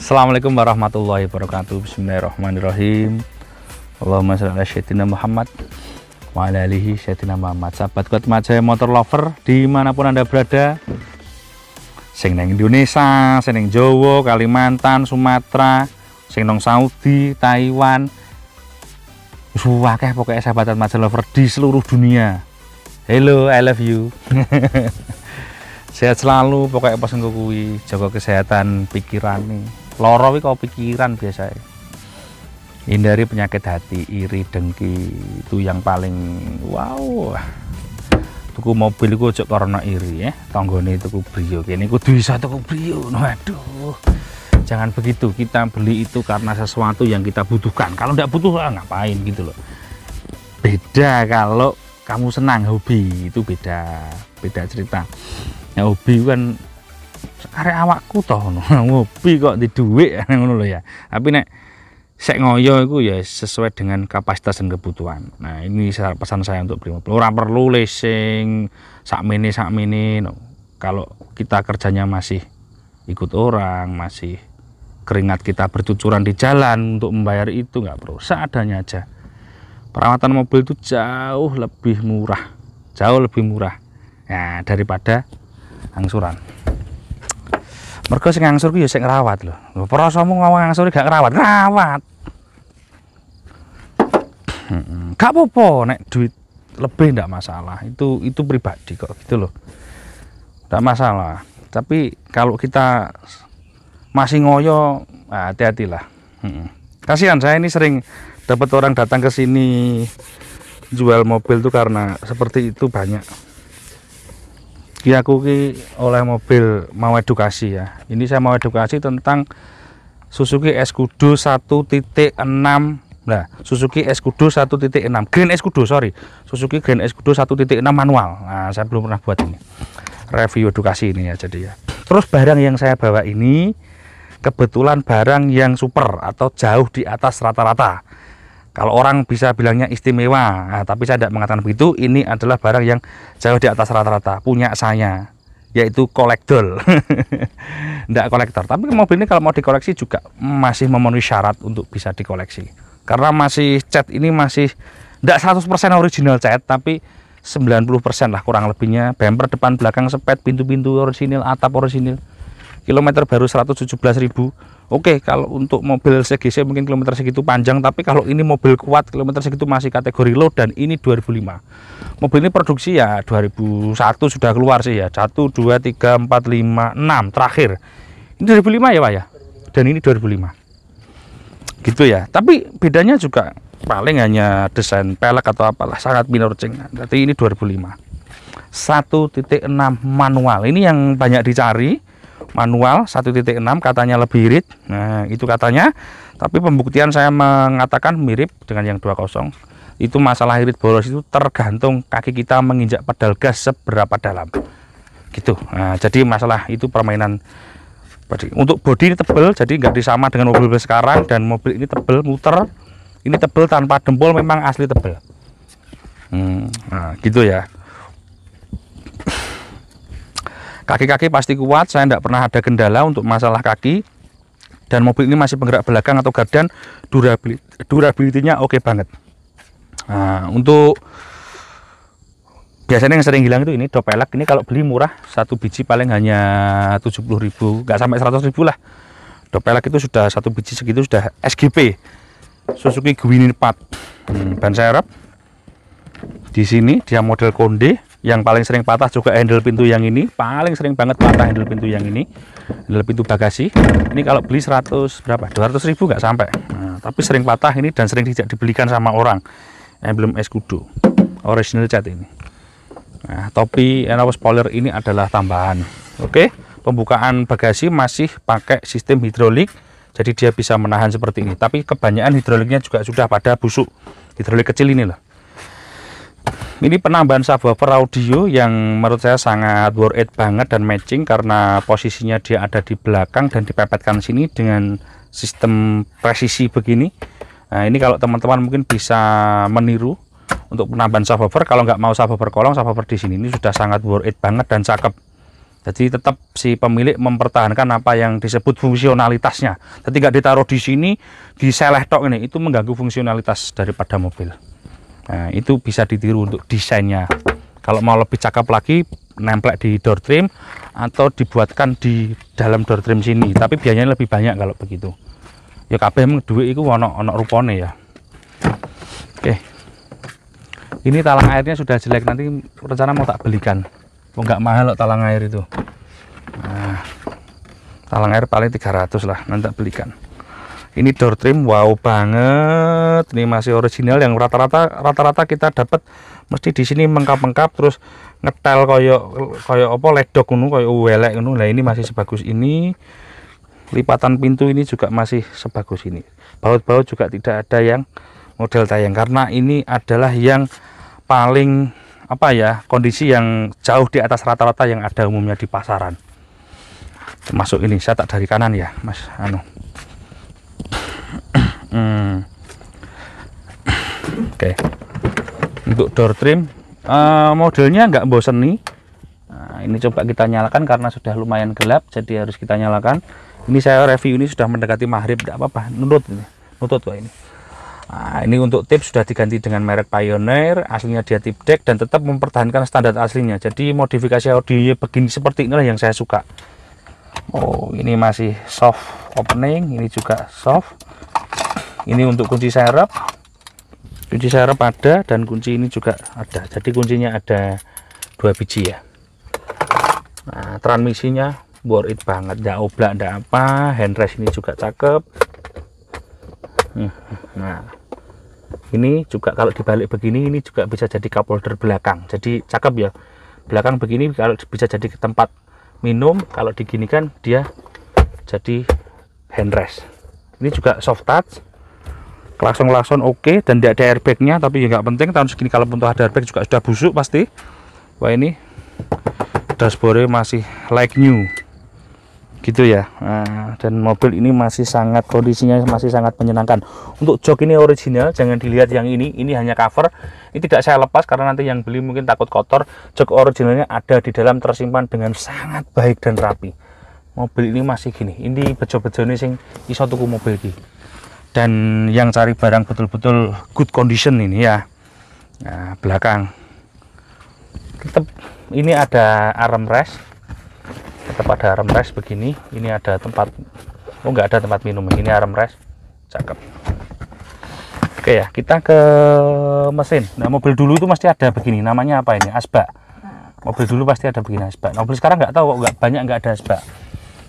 Assalamualaikum warahmatullahi wabarakatuh. Bismillahirrahmanirrahim. Allahumma sholli ala sayyidina Muhammad wa ala alihi sayyidina Muhammad. Sahabat kuat Majaya Motor Lover dimanapun Anda berada, sing nang Indonesia, sing nang Jawa, Kalimantan, Sumatera, sing nang Saudi, Taiwan, akeh pokoknya sahabat Majaya Lover di seluruh dunia. Hello, I love you. Sehat selalu, pokoknya pesen kuwi, jaga kesehatan pikiran nih. Loro kau pikiran biasa. Hindari penyakit hati, iri, dengki, itu yang paling wow. Tuku mobil iku ojo karena iri ya. Tanggane tuku Brio, kene kudu iso tuku Brio. Waduh. Jangan begitu, kita beli itu karena sesuatu yang kita butuhkan. Kalau tidak butuh ngapain gitu loh. Beda kalau kamu senang hobi, itu beda cerita. Ya hobi kan karek awakku toh hobi kok di duit ngono lho ya. Tapi nek sek ngoyo iku ya sesuai dengan kapasitas dan kebutuhan. Nah, ini pesan saya untuk beli mobil. Ora perlu leasing sakmene no. Kalau kita kerjanya masih ikut orang, masih keringat kita bercucuran di jalan untuk membayar itu nggak perlu, seadanya aja. Perawatan mobil itu jauh lebih murah ya daripada angsuran. Mergo sing angsur ku ya sing ngrawat lho. Prasamu ngawang angsur gak ngrawat. Gak apa-apa nek duit lebih ndak masalah. Itu pribadi kok gitu loh. Ndak masalah. Tapi kalau kita masih ngoyo, hati-hatilah. Kasihan saya ini sering dapat orang datang ke sini jual mobil tuh karena seperti itu banyak. Aku oleh mobil mau edukasi ya. Ini saya mau edukasi tentang Suzuki Escudo 1.6. Nah, Suzuki Escudo 1.6 Grand Escudo, sorry. Suzuki Grand Escudo 1.6 manual. Nah, saya belum pernah buat ini. Review edukasi ini ya jadi ya. Terus barang yang saya bawa ini kebetulan barang yang super atau jauh di atas rata-rata. Kalau orang bisa bilangnya istimewa, tapi saya tidak mengatakan begitu. Ini adalah barang yang jauh di atas rata-rata punya saya, yaitu kolektor. Tidak kolektor, tapi mobil ini kalau mau dikoleksi juga masih memenuhi syarat untuk bisa dikoleksi. Karena masih cat ini masih tidak 100% original cat, tapi 90% lah kurang lebihnya. Bumper depan belakang sepet, pintu-pintu orisinil, atap orisinil. Kilometer baru 117.000. Oke, kalau untuk mobil CGC mungkin kilometer segitu panjang, tapi kalau ini mobil kuat kilometer segitu masih kategori low, dan ini 2005. Mobil ini produksi ya 2001 sudah keluar sih ya. 1, 2, 3, 4, 5, 6 terakhir. Ini 2005 ya Pak ya? Dan ini 2005. Gitu ya. Tapi bedanya juga paling hanya desain pelek atau apalah, sangat minor change. Jadi ini 2005. 1.6 manual. Ini yang banyak dicari. Manual 1.6 katanya lebih irit. Nah, itu katanya. Tapi pembuktian saya mengatakan mirip dengan yang 20. Itu masalah irit boros itu tergantung kaki kita menginjak pedal gas seberapa dalam. Gitu. Nah, jadi masalah itu permainan. Untuk bodi ini tebel, jadi nggak disama dengan mobil sekarang, dan mobil ini tebel muter. Ini tebel tanpa dempul, memang asli tebel. Nah, gitu ya. Kaki-kaki pasti kuat, saya tidak pernah ada kendala untuk masalah kaki. Dan mobil ini masih penggerak belakang atau gardan, durability-nya oke banget. Nah, untuk biasanya yang sering hilang itu ini dop pelek. Ini kalau beli murah, satu biji paling hanya 70.000, nggak sampai 100.000 lah. Dop pelek itu sudah satu biji segitu sudah SGP. Suzuki Gwini 4. Ban serep. Di sini dia model konde. Yang paling sering patah juga handle pintu yang ini, paling sering banget patah handle pintu yang ini, handle pintu bagasi. Ini kalau beli 100 berapa? 200.000 nggak sampai. Nah, tapi sering patah ini dan sering tidak dibelikan sama orang. Emblem Escudo, original cat ini. Nah, topi spoiler ini adalah tambahan. Oke, pembukaan bagasi masih pakai sistem hidrolik, jadi dia bisa menahan seperti ini. Tapi kebanyakan hidroliknya juga sudah pada busuk. Hidrolik kecil ini loh. Ini penambahan subwoofer audio yang menurut saya sangat worth it banget dan matching, karena posisinya dia ada di belakang dan dipepetkan sini dengan sistem presisi begini. Nah, ini kalau teman-teman mungkin bisa meniru untuk penambahan subwoofer. Kalau nggak mau subwoofer kolong, subwoofer di sini ini sudah sangat worth it banget dan cakep. Jadi tetap si pemilik mempertahankan apa yang disebut fungsionalitasnya. Jadi nggak ditaruh di sini, di seleh tok ini, itu mengganggu fungsionalitas daripada mobil. Nah, itu bisa ditiru untuk desainnya. Kalau mau lebih cakep lagi, nemplek di door trim atau dibuatkan di dalam door trim sini. Tapi biayanya lebih banyak kalau begitu. Ya kabeh emang duit itu ono rupane ya. Oke. Ini talang airnya sudah jelek, nanti rencana mau tak belikan. Oh, nggak mahal loh talang air itu. Nah, talang air paling 300 lah, nanti tak belikan. Ini door trim wow banget. Ini masih original, yang rata-rata kita dapat mesti di sini mengkap-mengkap terus ngetel koyo apa ledok ngono, koyo welek ngono. Nah, ini masih sebagus ini. Lipatan pintu ini juga masih sebagus ini. Baut-baut juga tidak ada yang model tayang, karena ini adalah yang paling apa ya, kondisi yang jauh di atas rata-rata yang ada umumnya di pasaran. Termasuk ini, saya tak dari kanan ya Mas anu. Oke. Untuk door trim modelnya nggak bosen nih. Nah, ini coba kita nyalakan karena sudah lumayan gelap, jadi harus kita nyalakan. Ini saya review ini sudah mendekati maghrib, tidak apa-apa, nutut kok ini. Nah, ini untuk tip sudah diganti dengan merek Pioneer, aslinya dia tip deck dan tetap mempertahankan standar aslinya. Jadi modifikasi audionya begini seperti inilah yang saya suka. Oh, ini masih soft opening, ini juga soft. Ini untuk kunci serep. Kunci serep ada dan kunci ini juga ada. Jadi kuncinya ada 2 biji ya. Nah, transmisinya worth it banget, nggak oblak, nggak apa. Handrest ini juga cakep. Nah, ini juga kalau dibalik begini, ini juga bisa jadi cup holder belakang. Jadi cakep ya. Belakang begini kalau bisa jadi tempat minum, kalau diginikan dia jadi handrest. Ini juga soft touch. Klakson oke, dan tidak ada airbagnya, tapi ya nggak penting. Tahun segini kalau untuk ada airbag juga sudah busuk pasti. Wah, ini dashboardnya masih like new gitu ya. Nah, dan mobil ini masih sangat, kondisinya masih sangat menyenangkan. Untuk jok ini original, jangan dilihat yang ini hanya cover. Ini tidak saya lepas karena nanti yang beli mungkin takut kotor. Jok originalnya ada di dalam, tersimpan dengan sangat baik dan rapi. Mobil ini masih gini, ini bejo-bejo ini sing iso tuku mobil ini. Dan yang cari barang betul-betul good condition ini ya. Nah, belakang tetap ini ada armrest, tetap ada armrest begini. Ini ada tempat, oh nggak ada tempat minum, ini armrest, cakep. Oke ya, kita ke mesin. Nah, mobil dulu itu pasti ada begini, namanya apa ini, asbak. Mobil dulu pasti ada begini asbak. Mobil sekarang nggak tahu kok, nggak banyak, nggak ada asbak.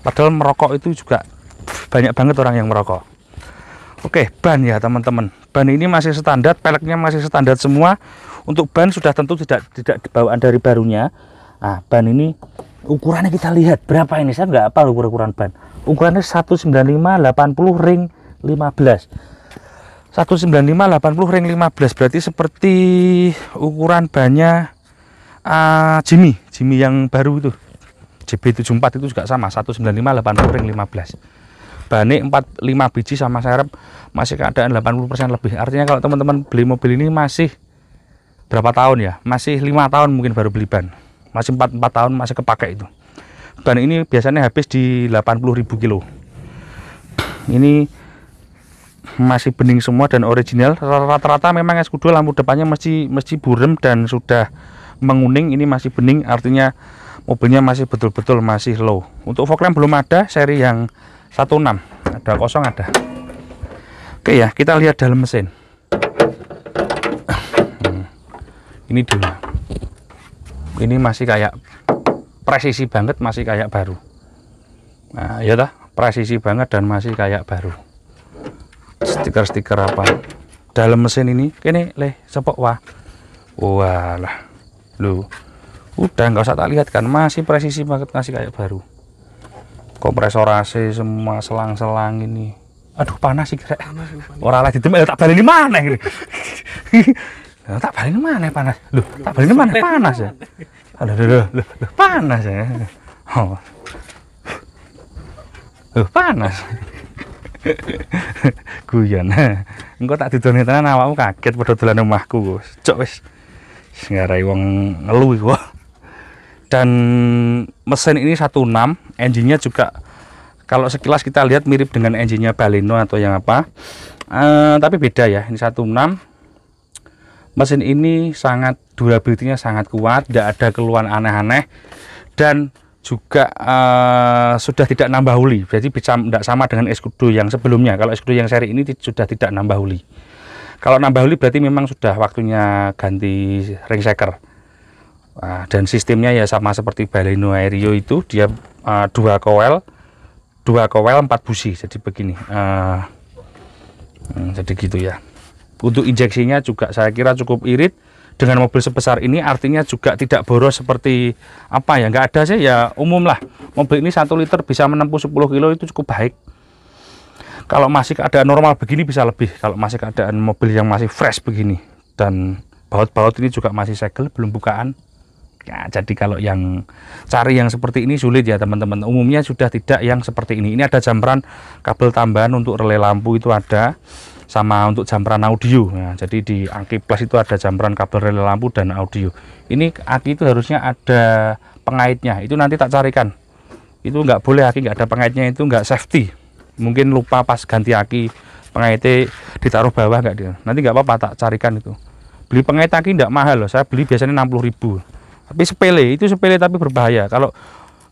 Padahal merokok itu juga banyak banget orang yang merokok. Oke, ban ya teman-teman. Ban ini masih standar, peleknya masih standar semua. Untuk ban sudah tentu tidak bawaan dari barunya. Nah, ban ini ukurannya kita lihat berapa ini, saya nggak apa ukuran ban. Ukurannya 195 80 ring 15. 195 80 ring 15 berarti seperti ukuran bannya Jimmy yang baru itu. JB74 itu juga sama, 195 80 ring 15. Bane 45 biji sama serep masih keadaan 80% lebih. Artinya kalau teman-teman beli mobil ini masih berapa tahun ya? Masih 5 tahun mungkin baru beli ban. Masih 4 tahun masih kepake itu. Ban ini biasanya habis di 80.000 kilo. Ini masih bening semua dan original. Rata-rata memang Escudo lampu depannya mesti burem dan sudah menguning. Ini masih bening, artinya mobilnya masih betul-betul masih low. Untuk fog lamp belum ada, seri yang 16 ada kosong ada. Oke ya, kita lihat dalam mesin. Ini dulu. Ini masih kayak presisi banget, masih kayak baru. Nah, ya dah, presisi banget dan masih kayak baru. Stiker-stiker apa? Dalam mesin ini, kene leh sepok wah. Walah. Loh. Udah nggak usah tak lihat kan, masih presisi banget, masih kayak baru. Kompresor AC semua, selang-selang ini. Aduh, panas sih kira. Orang lagi ditemel tak balik di mana ini. Tak balik di mana panas. Loh, tak balik di mana panas ya. Aduh, panas ya. Oh. Panas. Guyon. Engko tak didone tenan awakmu kaget padha dolan omahku. Cok wis ngarai wong ngelu iku. Dan mesin ini 16, engine-nya juga kalau sekilas kita lihat mirip dengan engine-nya Baleno atau yang apa, tapi beda ya. Ini 16. Mesin ini sangat durability-nya sangat kuat, tidak ada keluhan aneh-aneh, dan juga sudah tidak nambah huli. Jadi bisa tidak sama dengan Escudo yang sebelumnya. Kalau Escudo yang seri ini sudah tidak nambah huli. Kalau nambah huli berarti memang sudah waktunya ganti ring shaker. Dan sistemnya ya sama seperti Baleno Aereo itu, dia 2 coil 4 busi, jadi begini. Jadi gitu ya. Untuk injeksinya juga saya kira cukup irit. Dengan mobil sebesar ini artinya juga tidak boros seperti apa ya, nggak ada sih ya, umum lah. Mobil ini 1 liter bisa menempuh 10 kilo, itu cukup baik. Kalau masih keadaan normal begini bisa lebih, kalau masih keadaan mobil yang masih fresh begini. Dan baut-baut ini juga masih segel, belum bukaan. Ya, jadi kalau yang cari yang seperti ini sulit ya teman-teman. Umumnya sudah tidak yang seperti ini. Ini ada jambran kabel tambahan untuk relay lampu itu ada, sama untuk jambran audio. Nah, jadi di aki plus itu ada jambran kabel relay lampu dan audio. Ini aki itu harusnya ada pengaitnya. Itu nanti tak carikan. Itu nggak boleh aki nggak ada pengaitnya, itu nggak safety. Mungkin lupa pas ganti aki pengaitnya ditaruh bawah nggak dia. Nanti nggak apa-apa, tak carikan itu. Beli pengait aki nggak mahal loh. Saya beli biasanya 60.000. Tapi sepele, itu sepele tapi berbahaya. Kalau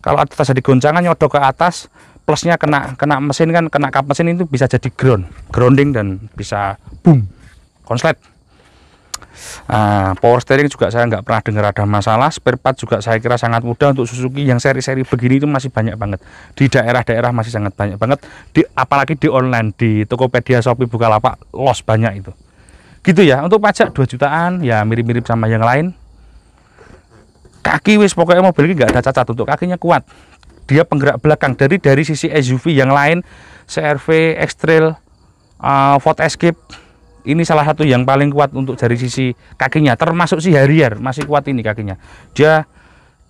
atas jadi goncangan nyodok ke atas, plusnya kena mesin kan, kena kap mesin itu bisa jadi grounding dan bisa boom, konslet. Power steering juga saya nggak pernah dengar ada masalah. Spare part juga saya kira sangat mudah. Untuk Suzuki yang seri-seri begini itu masih banyak banget. Di daerah-daerah masih sangat banyak banget. Apalagi di online, di Tokopedia, Shopee, Bukalapak, los banyak itu. Gitu ya. Untuk pajak 2 jutaan ya mirip-mirip sama yang lain. Kaki wis pokoknya mobil ini nggak ada cacat. Untuk kakinya kuat, dia penggerak belakang. Dari sisi SUV yang lain, CR-V, X-Trail, Ford Escape, ini salah satu yang paling kuat untuk dari sisi kakinya. Termasuk si Harrier masih kuat ini kakinya. Dia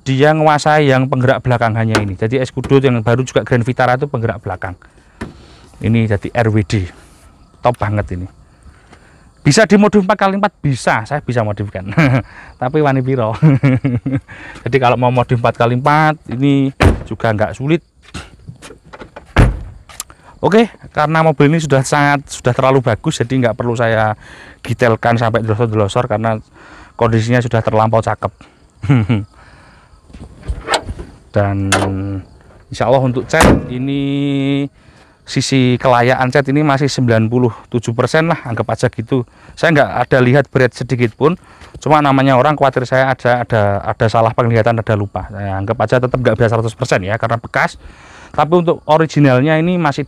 nguasai yang penggerak belakang hanya ini. Jadi Escudo yang baru juga Grand Vitara itu penggerak belakang. Ini jadi RWD, top banget ini. Bisa dimodif 4x4, bisa, saya bisa modifikan. Tapi wani piro. Jadi kalau mau modif 4x4 ini juga nggak sulit. Oke, karena mobil ini sudah terlalu bagus, jadi nggak perlu saya detailkan sampai delosor-delosor karena kondisinya sudah terlampau cakep. Dan insya Allah untuk cat ini, sisi kelayaan cat ini masih 97% lah, anggap aja gitu. Saya nggak ada lihat berat sedikit pun, cuma namanya orang khawatir saya ada salah penglihatan, ada lupa. Saya anggap aja tetap nggak bisa 100% ya karena bekas. Tapi untuk originalnya ini masih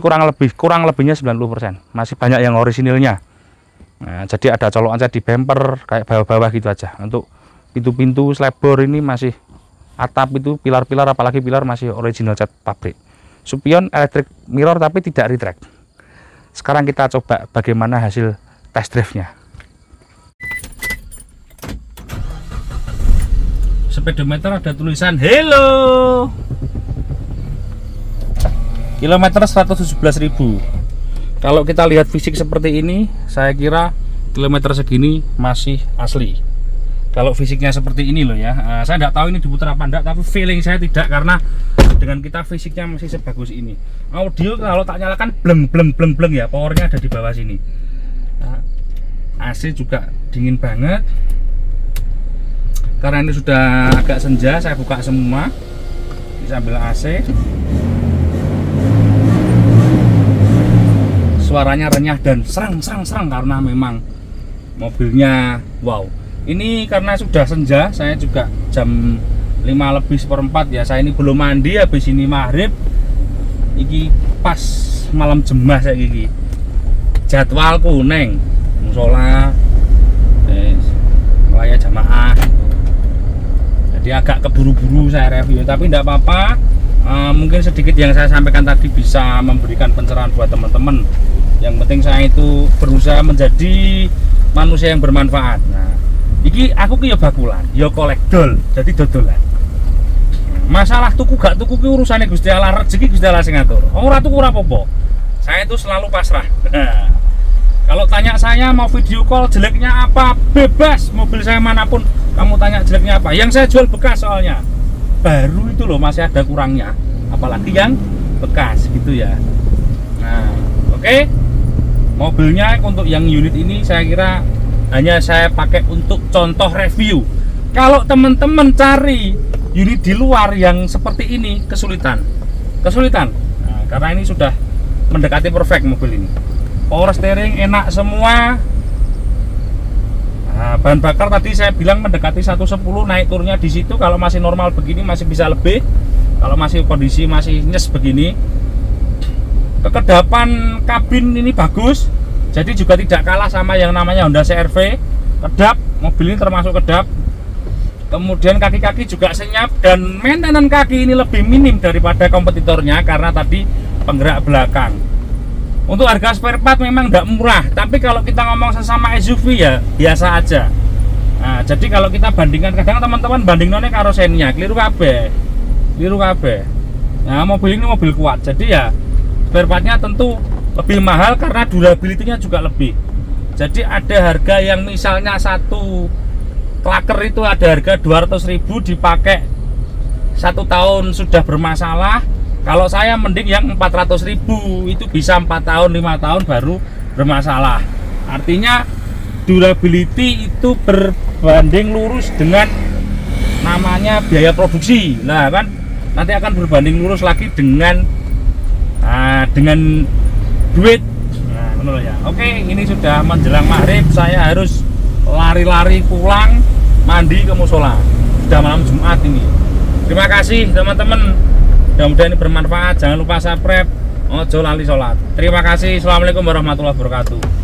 kurang lebihnya 90%. Masih banyak yang originalnya. Nah, jadi ada colokan cat di bumper kayak bawah-bawah gitu aja. Untuk pintu-pintu slabor ini masih, atap itu pilar-pilar, apalagi pilar masih original cat pabrik. Spion electric mirror tapi tidak retract. Sekarang kita coba bagaimana hasil test drive-nya. Speedometer ada tulisan hello. Kilometer 117.000. Kalau kita lihat fisik seperti ini, saya kira kilometer segini masih asli. Kalau fisiknya seperti ini loh ya, saya nggak tahu ini diputar apa enggak, tapi feeling saya tidak, karena dengan kita fisiknya masih sebagus ini. Audio kalau tak nyalakan bleng ya, powernya ada di bawah sini. Nah, AC juga dingin banget. Karena ini sudah agak senja, saya buka semua. Bisa ambil AC. Suaranya renyah dan serang karena memang mobilnya wow. Ini karena sudah senja, saya juga jam 5:04 ya. Saya ini belum mandi, habis ini maghrib. Iki pas malam jemah saya gigi. Jadwalku neng musola, raya jamaah. Jadi agak keburu-buru saya review, tapi tidak apa-apa. Mungkin sedikit yang saya sampaikan tadi bisa memberikan pencerahan buat teman-teman. Yang penting saya itu berusaha menjadi manusia yang bermanfaat. Nah, iki aku ki ya bakulan, ya kolekdol, jadi dodolan. Masalah tuku gak tuku ki urusane Gusti Allah, rezeki Gusti Allah sing ngatur. Ora tuku ora apa-apa. Saya itu selalu pasrah. Kalau tanya saya mau video call jeleknya apa, bebas, mobil saya manapun Kamu tanya jeleknya apa? Yang saya jual bekas soalnya. Baru itu loh masih ada kurangnya. Apalagi yang bekas gitu ya. Nah, oke. Mobilnya untuk yang unit ini saya kira hanya saya pakai untuk contoh review. Kalau teman-teman cari unit di luar yang seperti ini kesulitan. Nah, karena ini sudah mendekati perfect mobil ini. Power steering enak semua. Nah, bahan bakar tadi saya bilang mendekati 110, naik turunnya di situ. Kalau masih normal begini masih bisa lebih. Kalau masih kondisi masih nyes begini. Kekedapan kabin ini bagus. Jadi juga tidak kalah sama yang namanya Honda CR-V. Kedap, mobil ini termasuk kedap. Kemudian kaki-kaki juga senyap dan maintenance kaki ini lebih minim daripada kompetitornya karena tadi penggerak belakang. Untuk harga spare part memang tidak murah, tapi kalau kita ngomong sesama SUV ya biasa aja. Nah, jadi kalau kita bandingkan, kadang teman-teman banding nonnya karo Xenia, keliru kabeh. Nah, mobil ini mobil kuat, jadi ya spare partnya tentu lebih mahal karena durability-nya juga lebih. Jadi ada harga yang misalnya satu klaker itu ada harga 200.000 dipakai 1 tahun sudah bermasalah. Kalau saya mending yang 400.000 itu bisa 4 tahun 5 tahun baru bermasalah. Artinya durability itu berbanding lurus dengan namanya biaya produksi. Nah kan nanti akan berbanding lurus lagi dengan duit. Nah, menurut ya. Oke, ini sudah menjelang maghrib, saya harus lari-lari pulang mandi ke musola. Sudah malam Jumat ini. Terima kasih teman-teman. Mudah-mudahan ini bermanfaat. Jangan lupa subscribe. Ojo lali sholat. Terima kasih. Assalamualaikum warahmatullahi wabarakatuh.